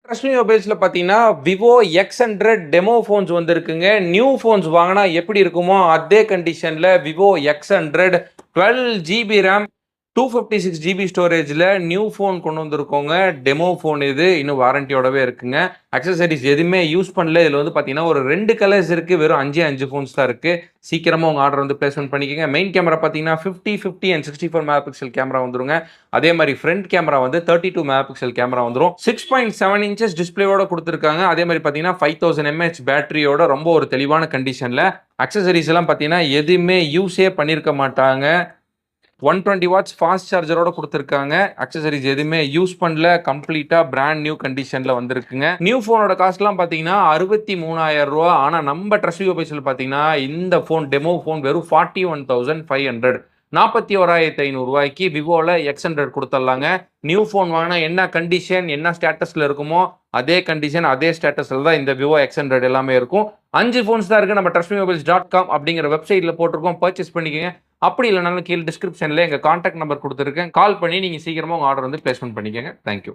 Trustme Mobiles பார்த்தீங்கன்னா, Vivo X100 demo phones வந்திருக்குங்க. New phones வாங்குனா எப்படி இருக்குமோ, அதே கண்டிஷன்ல Vivo X100 12 GB RAM 256 GB ஸ்டோரேஜ்ல நியூ ஃபோன் கொண்டு வந்திருக்கோங்க. டெமோ ஃபோன் இது. இன்னும் வாரண்டியோடவே இருக்குங்க. அக்சஸரீஸ் எதுவுமே யூஸ் பண்ணல. இதில வந்து பார்த்தீங்கன்னா, ஒரு 2 கலர்ஸ் இருக்கு. வெறும் 5 ஃபோன்ஸ் தான் இருக்கு. சீக்கிரமா உங்க ஆர்டர் வந்து பிளேஸ்மென்ட் பண்ணிக்கங்க. மெயின் கேமரா பார்த்தீங்கன்னா 50, 50 அண்ட் 64 மெகா பிக்சல் கேமரா வந்துருங்க. அதே மாதிரி ஃப்ரண்ட் கேமரா வந்து 32 மெகா பிக்சல் கேமரா வந்துரும். 6.7 இன்ச்சஸ் டிஸ்பிளேயோட கொடுத்துருக்காங்க. அதே மாதிரி பார்த்தீங்கன்னா 5000 mAh பேட்டரியோட ரொம்ப ஒரு தெளிவான கண்டிஷன்ல அக்சஸரீஸ் எல்லாம் பார்த்தீங்கன்னா எதுவுமே யூஸே பண்ணியிருக்க மாட்டாங்க. 120 வாட்ஸ் ஃபாஸ்ட் சார்ஜரோட கொடுத்துருக்காங்க. அக்சஸரீஸ் எதுவுமே யூஸ் பண்ணல. கம்ப்ளீட்டா பிராண்ட் நியூ கண்டிஷன்ல வந்திருக்குங்க. நியூ ஃபோனோட காஸ்ட்லாம் பார்த்தீங்கன்னா ரூ. 63,000. ஆனா நம்ம ட்ரஸ்ட் மொபைல்ஸ்ல பார்த்தீங்கன்னா இந்த ஃபோன் டெமோ ஃபோன் வெறும் 41,500 41,500 விவோல X100 கொடுத்துடலாங்க. நியூ ஃபோன் வாங்கினா என்ன கண்டிஷன் என்ன ஸ்டேட்டஸ்ல இருக்குமோ அதே கண்டிஷன் அதே ஸ்டேட்டஸ்ல தான் இந்த விவோ X100 எல்லாமே இருக்கும். 5 ஃபோன்ஸ் தான் இருக்கு. நம்ம trustmemobiles.com அப்படிங்கிற வெப்சைட்ல போட்டிருக்கோம். பர்ச்சேஸ் பண்ணிக்கங்க. அப்படி இல்லைனாலும் கீழே டிஸ்கிரிப்ஷன்ல எங்க கான்டாக்ட் நம்பர் கொடுத்துருக்கேன். கால் பண்ணி நீங்க சீக்கிரமா உங்க ஆர்டர் வந்து பிளேஸ்மென்ட் பண்ணிக்கங்க. தேங்க்யூ.